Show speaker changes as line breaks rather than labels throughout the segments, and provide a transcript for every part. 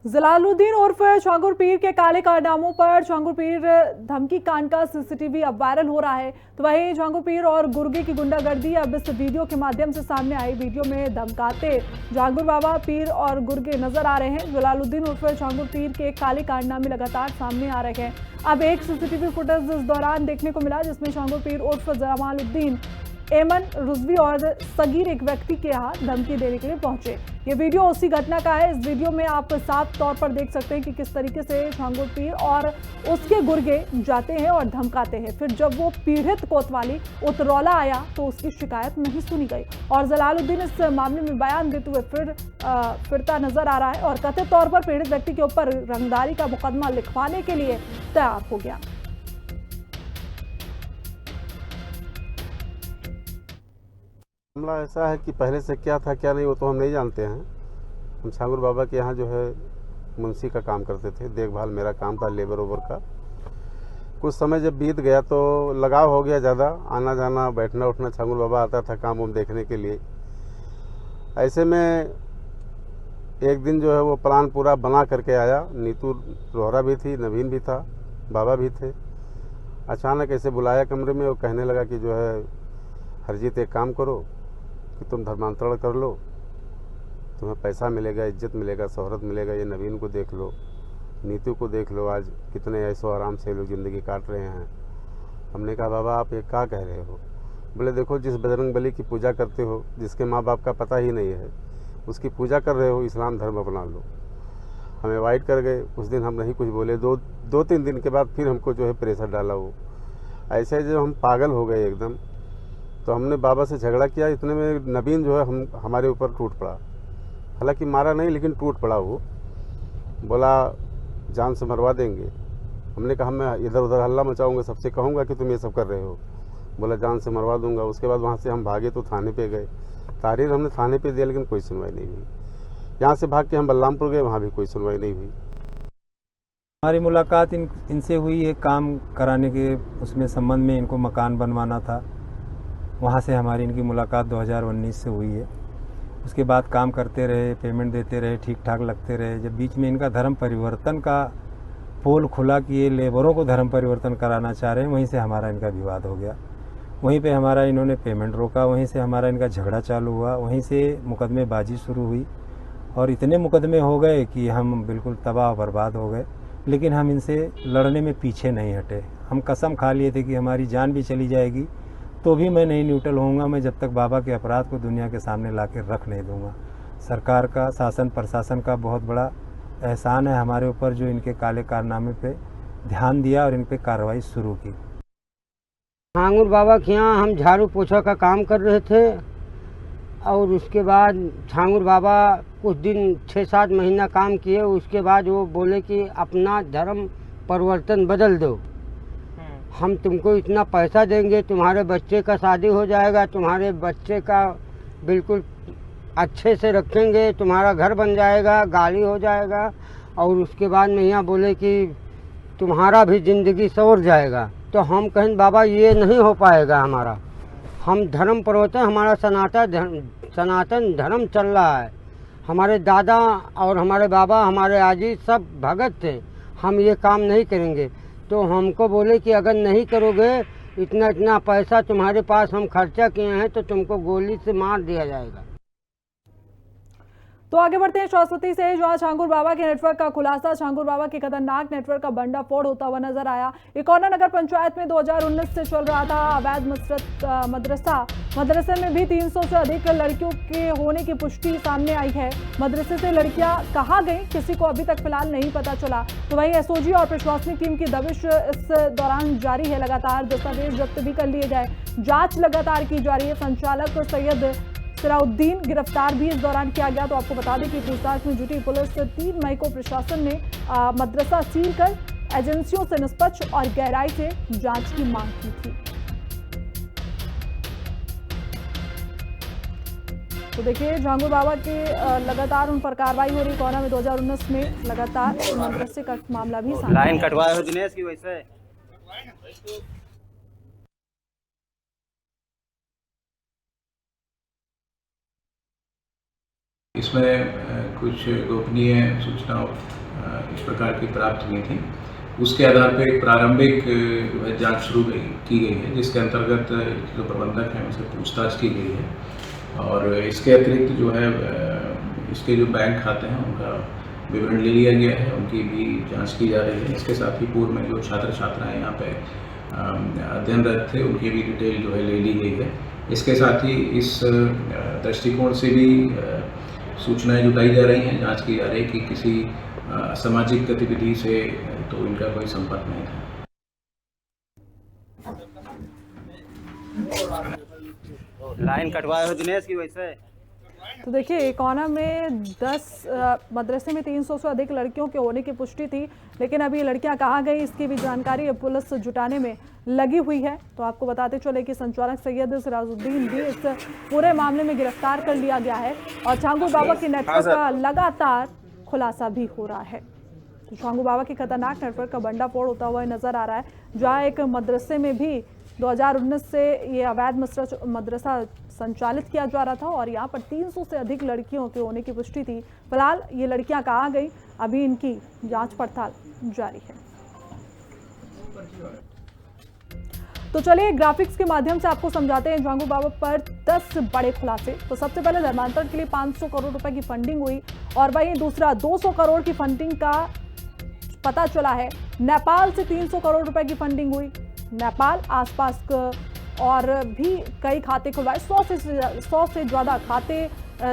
जलालुद्दीन उर्फ छांगुर पीर के काले कारनामों पर छांगुर पीर धमकी कांड का सीसीटीवी अब वायरल हो रहा है। तो वहीं छांगुर पीर और गुर्गे की गुंडागर्दी अब इस वीडियो के माध्यम से सामने आई। वीडियो में धमकाते छांगुर बाबा, पीर और गुर्गे नजर आ रहे हैं। जलालुद्दीन उर्फ छांगुर पीर के काले कारनामे लगातार सामने आ रहे हैं। अब एक सीसीटीवी फुटेज इस दौरान देखने को मिला जिसमें छांगुर पीर उर्फ जमालुद्दीन, एमन, रुजवी और सगीर एक व्यक्ति के यहाँ धमकी देने के लिए पहुंचे। ये वीडियो उसी घटना का है। इस वीडियो में आप साफ तौर पर देख सकते हैं कि किस तरीके से छांगुर पीर और उसके गुर्गे जाते हैं और धमकाते हैं। फिर जब वो पीड़ित कोतवाली उतरौला आया तो उसकी शिकायत नहीं सुनी गई और जलालुद्दीन इस मामले में बयान देते हुए फिरता नजर आ रहा है और कथित तौर पर पीड़ित व्यक्ति के ऊपर रंगदारी का मुकदमा लिखवाने के लिए तैयार हो गया।
मामला ऐसा है कि पहले से क्या था क्या नहीं वो तो हम नहीं जानते हैं। हम छांगुर बाबा के यहाँ जो है मुंशी का काम करते थे, देखभाल मेरा काम था, लेबर ओबर का। कुछ समय जब बीत गया तो लगाव हो गया ज़्यादा, आना जाना बैठना उठना, छांगुर बाबा आता था काम वाम देखने के लिए। ऐसे में एक दिन जो है वो प्लान पूरा बना करके आया। नीतू रोहरा भी थी, नवीन भी था, बाबा भी थे। अचानक ऐसे बुलाया कमरे में और कहने लगा कि जो है हरजीत एक काम करो कि तुम धर्मांतरण कर लो, तुम्हें पैसा मिलेगा, इज्जत मिलेगा, शोहरत मिलेगा। ये नवीन को देख लो, नीतू को देख लो, आज कितने ऐसो आराम से लोग ज़िंदगी काट रहे हैं। हमने कहा बाबा आप ये क्या कह रहे हो? बोले देखो जिस बजरंग बली की पूजा करते हो, जिसके माँ बाप का पता ही नहीं है, उसकी पूजा कर रहे हो, इस्लाम धर्म अपना लो। हमें अवॉइड कर गए। उस दिन हम नहीं कुछ बोले। दो तीन दिन के बाद फिर हमको जो है प्रेशर डाला। वो ऐसे जब हम पागल हो गए एकदम, तो हमने बाबा से झगड़ा किया। इतने में नवीन जो है हमारे ऊपर टूट पड़ा। हालांकि मारा नहीं लेकिन टूट पड़ा। वो बोला जान से मरवा देंगे। हमने कहा मैं इधर उधर हल्ला मचाऊंगा, सबसे कहूंगा कि तुम ये सब कर रहे हो। बोला जान से मरवा दूंगा। उसके बाद वहाँ से हम भागे तो थाने पे गए। तारीर हमने थाने पे दिया लेकिन कोई सुनवाई नहीं हुई। यहाँ से भाग के हम बलरामपुर गए, वहाँ भी कोई सुनवाई नहीं हुई।
हमारी मुलाकात इनसे हुई है काम कराने के उसमें संबंध में। इनको मकान बनवाना था, वहाँ से हमारी इनकी मुलाकात 2019 से हुई है। उसके बाद काम करते रहे, पेमेंट देते रहे, ठीक ठाक लगते रहे। जब बीच में इनका धर्म परिवर्तन का पोल खुला कि ये लेबरों को धर्म परिवर्तन कराना चाह रहे हैं, वहीं से हमारा इनका विवाद हो गया। वहीं पे हमारा इन्होंने पेमेंट रोका, वहीं से हमारा इनका झगड़ा चालू हुआ, वहीं से मुकदमेबाजी शुरू हुई और इतने मुकदमे हो गए कि हम बिल्कुल तबाह बर्बाद हो गए। लेकिन हम इनसे लड़ने में पीछे नहीं हटे। हम कसम खा लिए थे कि हमारी जान भी चली जाएगी तो भी मैं नहीं न्यूट्रल होऊंगा, मैं जब तक बाबा के अपराध को दुनिया के सामने ला के रख नहीं दूंगा। सरकार का, शासन प्रशासन का बहुत बड़ा एहसान है हमारे ऊपर, जो इनके काले कारनामे पे ध्यान दिया और इन पे कार्रवाई शुरू की।
छांगुर बाबा के यहाँ हम झाड़ू पोछा का काम कर रहे थे और उसके बाद छांगुर बाबा कुछ दिन 6-7 महीना काम किए। उसके बाद वो बोले कि अपना धर्म परिवर्तन बदल दो, हम तुमको इतना पैसा देंगे, तुम्हारे बच्चे का शादी हो जाएगा, तुम्हारे बच्चे का बिल्कुल अच्छे से रखेंगे, तुम्हारा घर बन जाएगा, गाड़ी हो जाएगा। और उसके बाद में यहाँ बोले कि तुम्हारा भी ज़िंदगी संवर जाएगा। तो हम कहें बाबा ये नहीं हो पाएगा हमारा। हम धर्म परिवर्तन, हमारा सनातन धर्म चल रहा है। हमारे दादा और हमारे बाबा, हमारे आजी सब भगत थे। हम ये काम नहीं करेंगे। तो हमको बोले कि अगर नहीं करोगे, इतना इतना पैसा तुम्हारे पास हम खर्चा किए हैं तो तुमको गोली से मार दिया जाएगा।
तो आगे बढ़ते हैं सरस्वती से, जहां छांगुर बाबा के नेटवर्क का खुलासा। छांगुर बाबा के खतरनाक नेटवर्क का भंडाफोड़ होता हुआ नजर आया। इकौना नगर पंचायत में 2019 से चल रहा था अवैध मदरसे में भी 300 से अधिक लड़कियों के होने की पुष्टि सामने आई है। मदरसे से लड़कियां कहाँ गई किसी को अभी तक फिलहाल नहीं पता चला। तो वहीं एसओजी और प्रशासनिक टीम की दबिश इस दौरान जारी है। लगातार दस्तावेज जब्त भी कर लिए गए, जांच लगातार की जा रही है। संचालक सैयद सिराउद्दीन गिरफ्तार भी इस दौरान किया गया। तो आपको बता दें कि पूछताछ में जुटी पुलिस 3 मई को प्रशासन ने मदरसा सील कर एजेंसियों से निष्पक्ष और गहराई से जांच की मांग की थी। तो देखिए छांगुर बाबा के लगातार उन पर कार्रवाई हो रही। कोना में 2019 में लगातार मदरसे का मामला भी सामने
लाइन कटवाए हो दिनेश की वैसे।
इसमें कुछ गोपनीय सूचना इस प्रकार की प्राप्त हुई थी। उसके आधार पर एक प्रारंभिक जांच शुरू की गई है, जिसके अंतर्गत जो प्रबंधक हैं उनसे पूछताछ की गई है। और इसके अतिरिक्त जो है इसके जो बैंक खाते हैं उनका विवरण ले लिया गया है, उनकी भी जांच की जा रही है। इसके साथ ही पूर्व में जो छात्र छात्राएँ यहाँ पे अध्ययनरत थे उनकी भी डिटेल जो है ले ली गई है। इसके साथ ही इस दृष्टिकोण से भी सूचनाएं जुटाई जा रही हैं, जांच की जा रही है कि किसी सामाजिक गतिविधि से तो इनका कोई संपर्क नहीं था।
लाइन कटवाए हो दिनेश की वैसे।
तो देखिए एकोना में 10 मदरसे में 300 से अधिक लड़कियों के होने की पुष्टि थी, लेकिन अभी लड़कियां कहाँ गई इसकी भी जानकारी पुलिस जुटाने में लगी हुई है। तो आपको बताते चले कि संचालक सैयद सिराजुद्दीन भी इस पूरे मामले में गिरफ्तार कर लिया गया है और छांगू बाबा की नेटवर्क का लगातार खुलासा भी हो रहा है। तो छांगू बाबा की खतरनाक नेटवर्क का भंडाफोड़ होता हुआ नजर आ रहा है, जहाँ एक मदरसे में भी 2019 से ये अवैध मदरसा संचालित किया जा रहा था और यहाँ पर 300 से अधिक लड़कियों के होने की पुष्टि थी। फिलहाल ये लड़कियां कहाँ गई, अभी इनकी जांच पड़ताल जारी है। तो चलिए ग्राफिक्स के माध्यम से आपको समझाते हैं छांगू बाबा पर 10 बड़े खुलासे। तो सबसे पहले धर्मांतरण के लिए 500 करोड़ रुपए की फंडिंग हुई और वहीं दूसरा 200 करोड़ की फंडिंग का पता चला है। नेपाल से 300 करोड़ रुपए की फंडिंग हुई, नेपाल आसपास और भी कई खाते खुलवाए। 100 से ज़्यादा खाते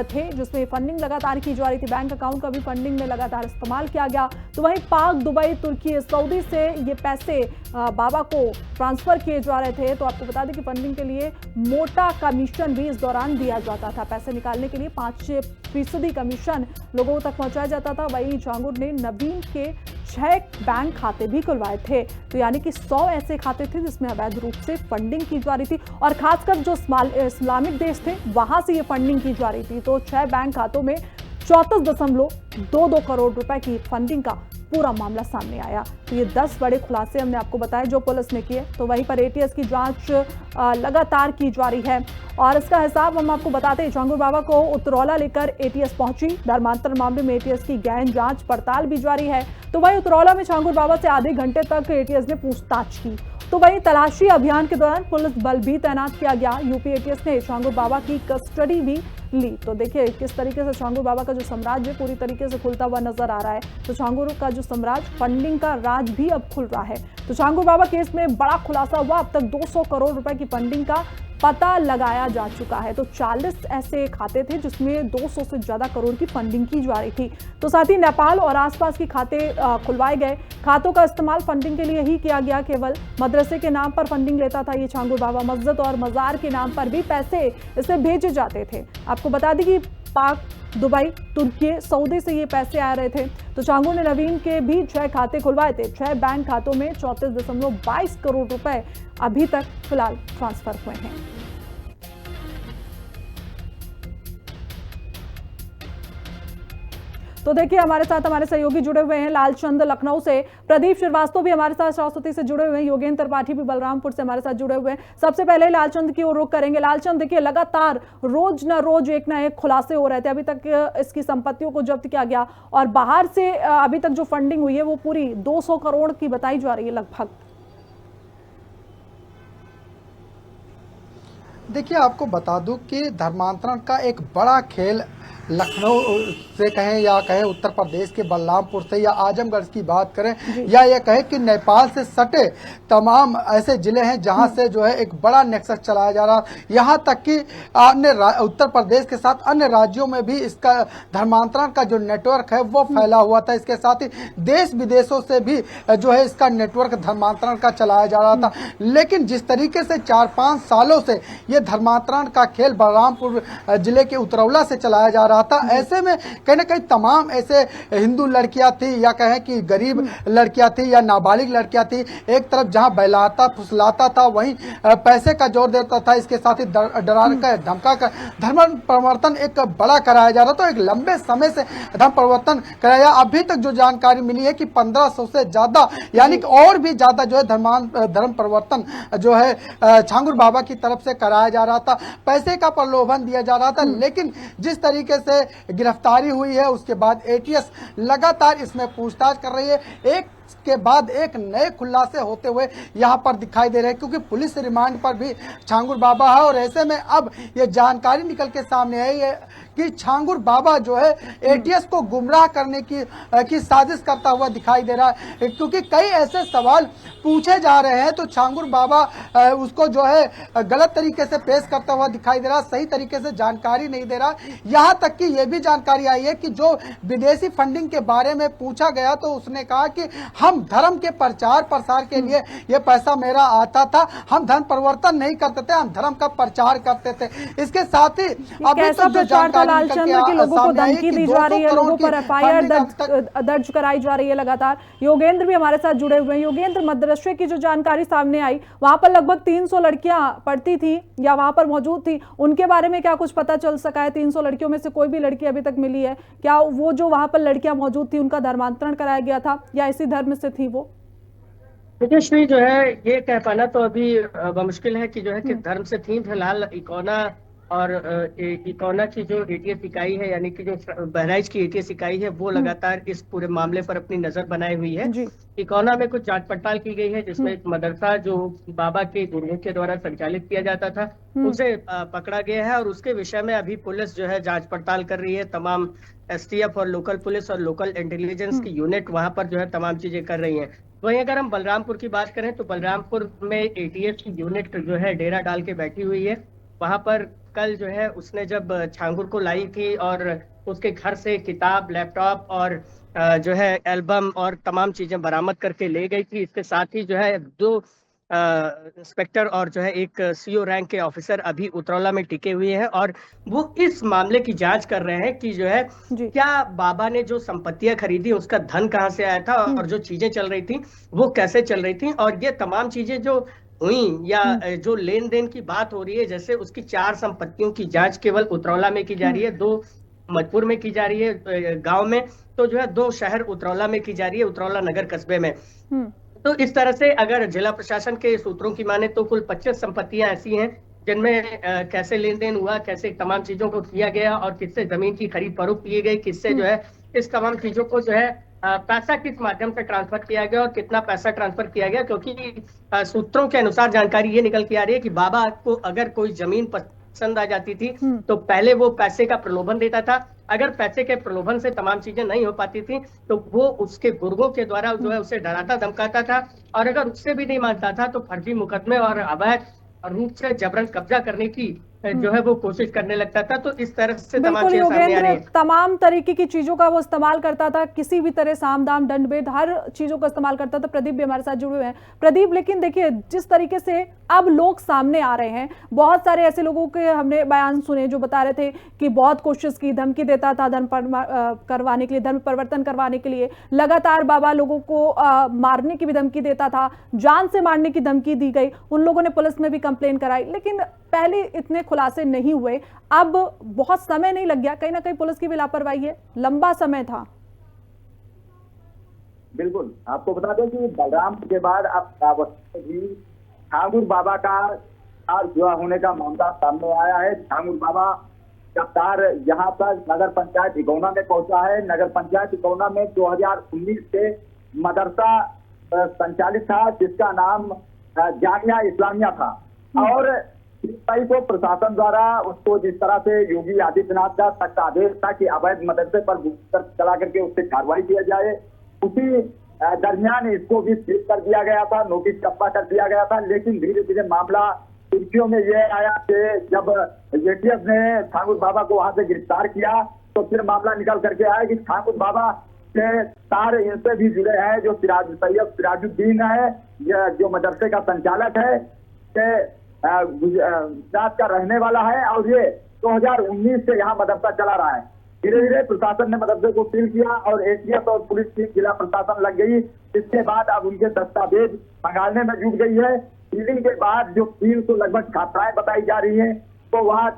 थे जिसमें फंडिंग लगातार की जा रही थी। बैंक अकाउंट का भी फंडिंग में लगातार इस्तेमाल किया गया। तो वहीं पाक, दुबई, तुर्की, सऊदी से ये पैसे बाबा को ट्रांसफ़र किए जा रहे थे। तो आपको बता दें कि फंडिंग के लिए मोटा कमीशन भी इस दौरान दिया जाता था। पैसे निकालने के लिए 5% कमीशन लोगों तक पहुंचाया जाता था। वहीं छांगुर ने नवीन के 6 बैंक खाते भी खुलवाए थे। तो यानी कि 100 ऐसे खाते थे जिसमें अवैध रूप से फंडिंग की जा रही थी और खासकर जो इस्लामिक देश थे वहां से ये फंडिंग की जा रही थी। तो 6 बैंक खातों में 34.22 करोड़ रुपए की फंडिंग का पूरा मामला सामने आया। तो ये 10 बड़े खुलासे हमने आपको बताए जो पुलिस ने किए। तो वहीं पर एटीएस की जांच लगातार की जा रही है और इसका हिसाब हम आपको बताते हैं। छांगू बाबा को उतरौला लेकर एटीएस पहुंची। धर्मांतरण मामले में एटीएस की गहन जांच पड़ताल भी जारी है। तो वहीं उतरौला में छांगू बाबा से आधे घंटे तक एटीएस ने पूछताछ की। तो वहीं तलाशी अभियान के दौरान पुलिस बल भी तैनात किया गया। यूपी एटीएस ने छांगू बाबा की कस्टडी भी ली। तो देखिए किस तरीके से छांगू बाबा का जो साम्राज्य पूरी तरीके से खुलता हुआ नजर आ रहा है। तो छांगू का जो साम्राज्य फंडिंग का राज भी अब खुल रहा है। तो छांगू बाबा केस में बड़ा खुलासा हुआ। अब तक 200 करोड़ रुपए की फंडिंग का पता लगाया जा चुका है। तो 40 ऐसे खाते थे जिसमें 200 से ज्यादा करोड़ की फंडिंग की जा रही थी। तो साथ ही नेपाल और आसपास के खाते खुलवाए गए। खातों का इस्तेमाल फंडिंग के लिए ही किया गया। केवल मदरसे के नाम पर फंडिंग लेता था ये छांगू बाबा। मस्जिद और मजार के नाम पर भी पैसे इसे भेजे जाते थे। आपको बता दें कि पाक, दुबई, तुर्की, सऊदी से ये पैसे आ रहे थे। तो छांगू ने नवीन के भी 6 खाते खुलवाए थे। 6 बैंक खातों में 34.22 करोड़ रुपए अभी तक फिलहाल ट्रांसफर हुए हैं। तो देखिए हमारे साथ हमारे सहयोगी जुड़े हुए हैं लालचंद लखनऊ से, प्रदीप श्रीवास्तव भी हमारे साथ सरस्वती से जुड़े हुए हैं, योगेंद्र त्रिपाठी भी बलरामपुर से हमारे साथ जुड़े हुए हैं। सबसे पहले लालचंद की ओर रुख करेंगे। लालचंद देखिए लगातार रोज एक ना एक खुलासे हो रहे थे। अभी तक इसकी संपत्तियों को जब्त किया गया और बाहर से अभी तक जो फंडिंग हुई है वो पूरी 200 करोड़ की बताई जा रही है लगभग।
देखिए आपको बता दूं कि धर्मांतरण का एक बड़ा खेल लखनऊ से कहें या कहें उत्तर प्रदेश के बलरामपुर से या आजमगढ़ की बात करें या ये कहें कि नेपाल से सटे तमाम ऐसे जिले हैं जहां से जो है एक बड़ा नेक्सस चलाया जा रहा है। यहाँ तक कि अन्य उत्तर प्रदेश के साथ अन्य राज्यों में भी इसका धर्मांतरण का जो नेटवर्क है वो फैला हुआ था। इसके साथ ही देश विदेशों से भी जो है इसका नेटवर्क धर्मांतरण का चलाया जा रहा था। लेकिन जिस तरीके से 4-5 सालों से ये धर्मांतरण का खेल बलरामपुर जिले के उतरौला से चलाया जा रहा था, ऐसे में कहीं ना कहीं तमाम ऐसे हिंदू लड़कियां थी या कहें कि गरीब लड़कियां थी या नाबालिग लड़कियां थी, एक तरफ जहां बहलाता फुसलाता था वहीं पैसे का जोर देता था। इसके साथ ही डरा कर धमका कर धर्म परिवर्तन एक बड़ा कराया जा रहा था। एक लंबे समय से धर्म परिवर्तन कराया। अभी तक जो जानकारी मिली है कि 1500 से ज्यादा यानी कि और भी ज्यादा जो है धर्म परिवर्तन जो है छांगुर बाबा की तरफ से कराया जा रहा था। पैसे का प्रलोभन दिया जा रहा था। लेकिन जिस तरीके से गिरफ्तारी हुई है। उसके बाद एटीएस लगातार इसमें पूछताछ कर रही है। एक के बाद एक नए खुलासे होते हुए यहाँ पर दिखाई दे रहे हैं, क्योंकि पुलिस रिमांड पर भी छांगुर बाबा है। और ऐसे में अब ये जानकारी निकल के सामने आई है कि छांगुर बाबा जो है एटीएस को गुमराह करने की साजिश करता हुआ दिखाई दे रहा है, क्योंकि कई ऐसे सवाल पूछे जा रहे हैं तो छांगुर बाबा उसको जो है गलत तरीके से पेश करता हुआ दिखाई दे रहा, सही तरीके से जानकारी नहीं दे रहा। यहाँ तक कि ये भी जानकारी आई है कि जो विदेशी फंडिंग के बारे में पूछा गया तो उसने कहा कि हम धर्म के प्रचार प्रसार के लिए ये पैसा मेरा आता था, हम धर्म परिवर्तन नहीं करते थे, हम धर्म का प्रचार करते थे। इसके साथ ही अभी तो जो जानकारी
लालचंद्र के लोगों को धमकी दी जा रही है, लोगों पर एफआईआर दर्ज कराई जा रही है लगातार। योगेंद्र भी हमारे साथ जुड़े हुए हैं। योगेंद्र, मदरसे की जो जानकारी सामने आई, वहां पर लगभग 300 लड़कियां पढ़ती थी या वहां पर मौजूद थी, उनके बारे में क्या कुछ पता चल सका है? 300 लड़कियों में से कोई भी लड़की अभी तक मिली है क्या? वो जो वहां पर लड़कियां मौजूद थी उनका धर्मांतरण कराया गया था या इसी धर्म से थी वो?
देखिए श्री, जो है ये कह पाना तो अभी मुश्किल है कि जो है कि धर्म से थी। फिलहाल इकोना और इकोना की जो एटीएस इकाई है, यानी कि जो बहराइच की एटीएस इकाई है, वो लगातार इस पूरे मामले पर अपनी नजर बनाए हुई है। इकोना में कुछ जांच पड़ताल की गई है, जिसमें एक मदरसा जो बाबा के गुरुओं के द्वारा संचालित किया जाता था उसे पकड़ा गया है, और उसके विषय में अभी पुलिस जो है जांच पड़ताल कर रही है। तमाम एसटीएफ और लोकल पुलिस और लोकल इंटेलिजेंस की यूनिट वहां पर जो है तमाम चीजें कर रही है। वहीं अगर हम बलरामपुर की बात करें तो बलरामपुर में एटीएस की यूनिट जो है डेरा डाल के बैठी हुई है। वहां पर कल जो है उसने जब छांगुर को लाई थी और उसके घर से किताब, लैपटॉप और जो है एल्बम और तमाम चीजें बरामद करके ले गई थी। इसके साथ ही जो है 2 इंस्पेक्टर और जो है एक सीओ रैंक के ऑफिसर अभी उतरौला में टिके हुए हैं, और वो इस मामले की जांच कर रहे हैं कि जो है क्या बाबा ने जो संपत्तियां खरीदी उसका धन कहां से आया था और जो चीजें चल रही थी वो कैसे चल रही थी, और ये तमाम चीजें जो हुई या जो लेन देन की बात हो रही है, जैसे उसकी 4 संपत्तियों की जांच केवल उतरौला में की जा रही है, 2 मजपुर में की जा रही है गांव में, तो जो है 2 शहर उतरौला में की जा रही है, उतरौला नगर कस्बे में। तो इस तरह से अगर जिला प्रशासन के सूत्रों की माने तो कुल 25 संपत्तियां ऐसी हैं जिनमें कैसे लेन देन हुआ, कैसे तमाम चीजों को किया गया और किससे जमीन की खरीद फरोख्त की गई, किससे जो है इस तमाम चीजों को जो है पैसा किस माध्यम से ट्रांसफर किया गया और कितना पैसा ट्रांसफर किया गया। क्योंकि सूत्रों के अनुसार जानकारी ये निकल के आ रही है कि बाबा को अगर कोई जमीन पसंद आ जाती थी तो पहले वो पैसे का प्रलोभन देता था, अगर पैसे के प्रलोभन से तमाम चीजें नहीं हो पाती थी तो वो उसके गुर्गों के द्वारा जो है उसे डराता धमकाता था, और अगर उससे भी नहीं मानता था तो फर्जी मुकदमे और अवैध रूप से जबरन कब्जा करने की जो है वो कोशिश करने लगता था। तो इस तरह से तमाम चीजें सामने आ रही हैं।
तमाम तरीके की चीजों का वो इस्तेमाल करता था, किसी भी तरह साम दाम दंड भेद हर चीजों का इस्तेमाल करता था। प्रदीप भी हमारे साथ जुड़े हुए हैं। प्रदीप, लेकिन देखिए जिस तरीके से अब लोग सामने आ रहे हैं, बहुत सारे ऐसे लोगों के हमने बयान सुने जो बता रहे थे कि बहुत कोशिश की, धमकी देता था धर्म करवाने के लिए, धर्म परिवर्तन करवाने के लिए, लगातार बाबा लोगों को मारने की भी धमकी देता था, जान से मारने की धमकी दी गई। उन लोगों ने पुलिस में भी कंप्लेन कराई, लेकिन पहले इतने खुलासे नहीं हुए। अब बहुत समय नहीं लग गया, कहीं ना कहीं पुलिस की भी लापरवाही है, लंबा समय था।
बिल्कुल, आपको बता दें कि बलरामपुर के बाद अब भी छांगुर बाबा का जुआ होने का मामला सामने आया है। छांगुर बाबा का तार यहाँ तक नगर पंचायत इगौना में पहुंचा है। नगर पंचायत इगौना में 2019 से मदरसा संचालित था जिसका नाम जामिया इस्लामिया था, और इस को प्रशासन द्वारा उसको जिस तरह से योगी आदित्यनाथ का सख्त आदेश था कि अवैध मदरसे पर चला करके उससे कार्रवाई किया जाए, उसी दरमियान इसको भी सील कर दिया गया था, नोटिस चप्पा कर दिया गया था। लेकिन धीरे धीरे मामला सुर्खियों में ये आया कि जब एटीएस ने छांगुर बाबा को वहां से गिरफ्तार किया तो फिर मामला निकल करके आया कि छांगुर बाबा के तार इनसे भी जुड़े हैं। जो सिराजुद्दीन है, जो मदरसे का संचालक है, गुजरात का रहने वाला है, और ये 2019 से यहाँ मदरसा चला रहा है। धीरे धीरे प्रशासन ने मदरसे को सील किया और एटीएस और पुलिस की जिला प्रशासन लग गई। इसके बाद अब उनके दस्तावेज मंगाने में जुट गई है। सीलिंग के बाद जो 300 लगभग छात्राएं बताई जा रही हैं तो वहाँ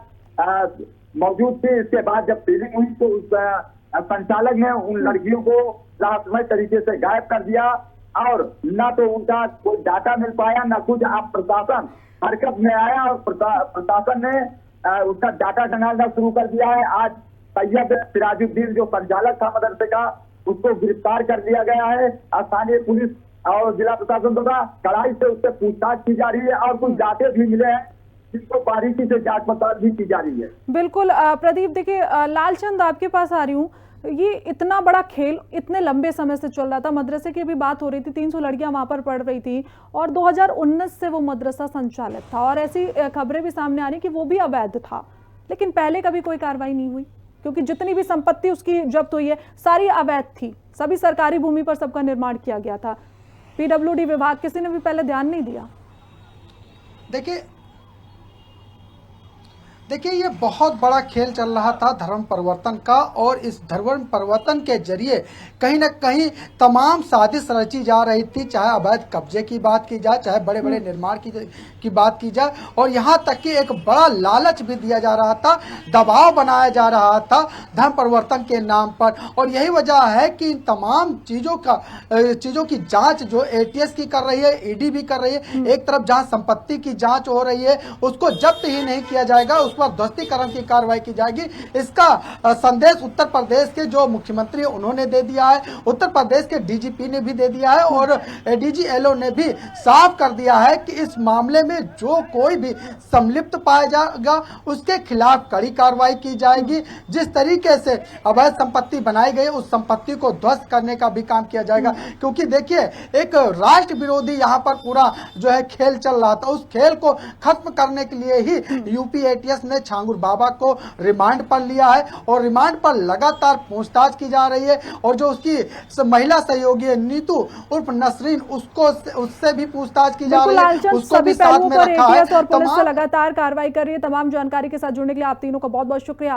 मौजूद थी। इसके बाद जब सीलिंग हुई तो उस संचालक ने उन लड़कियों को रहस्यमय तरीके से गायब कर दिया, और न तो उनका कोई डाटा मिल पाया न कुछ। अब प्रशासन हरकत में आया और प्रशासन ने उसका डाटा खंगालना शुरू कर दिया है। आज सैयद सिराजुद्दीन जो संचालक था मदरसे का, उसको गिरफ्तार कर लिया गया है। स्थानीय पुलिस और जिला प्रशासन द्वारा कड़ाई से उससे पूछताछ की जा रही है और कुछ जाते भी मिले हैं जिसको बारीकी से जांच पड़ताल भी की जा रही है।
बिल्कुल प्रदीप, देखिए लालचंद आपके पास आ रही हूँ। ये इतना बड़ा खेल इतने लंबे समय से चल रहा था, मदरसे की भी बात हो रही थी, 300 लड़कियां वहां पर पढ़ रही थी और 2019 से वो मदरसा संचालित था और ऐसी खबरें भी सामने आ रही कि वो भी अवैध था, लेकिन पहले कभी कोई कार्रवाई नहीं हुई क्योंकि जितनी भी संपत्ति उसकी जब्त हुई है सारी अवैध थी, सभी सरकारी भूमि पर सबका निर्माण किया गया था। पीडब्ल्यूडी विभाग किसी ने भी पहले ध्यान नहीं दिया।
देखिए ये बहुत बड़ा खेल चल रहा था धर्म परिवर्तन का, और इस धर्म परिवर्तन के जरिए कहीं ना कहीं तमाम साजिश रची जा रही थी, चाहे अवैध कब्जे की बात की जाए, चाहे बड़े बड़े निर्माण की बात की जाए, और यहाँ तक कि एक बड़ा लालच भी दिया जा रहा था, दबाव बनाया जा रहा था धर्म परिवर्तन के नाम पर। और यही वजह है कि इन तमाम चीज़ों की जांच जो एटीएस की कर रही है, ईडी भी कर रही है। एक तरफ जहाँ संपत्ति की जांच हो रही है उसको जब्त ही नहीं किया जाएगा, उस पर ध्वस्तीकरण की कार्रवाई की जाएगी। इसका संदेश उत्तर प्रदेश के जो मुख्यमंत्री उन्होंने दे दिया है, उत्तर प्रदेश के डीजीपी ने भी दे दिया है और एडीजी एलओ ने भी साफ कर दिया है कि इस मामले में जो कोई भी संलिप्त पाया जाएगा उसके खिलाफ कड़ी कार्रवाई की जाएगी। जिस तरीके से अवैध संपत्ति बनाई गई उस संपत्ति को ध्वस्त करने का भी काम किया जाएगा, क्योंकि देखिए एक राष्ट्र विरोधी यहाँ पर पूरा जो है खेल चल रहा था। उस खेल को खत्म करने के लिए ही यूपी एटीएस ने छांगुर बाबा को रिमांड पर लिया है और रिमांड पर लगातार पूछताछ की जा रही है। और जो उसकी महिला सहयोगी है नीतू उर्फ नसरीन, उससे भी पूछताछ की जा रही है, उसको भी साथ में रखा है।
और पुलिस लगातार कार्रवाई कर रही है। तमाम जानकारी के साथ जुड़ने के लिए आप तीनों का बहुत बहुत शुक्रिया।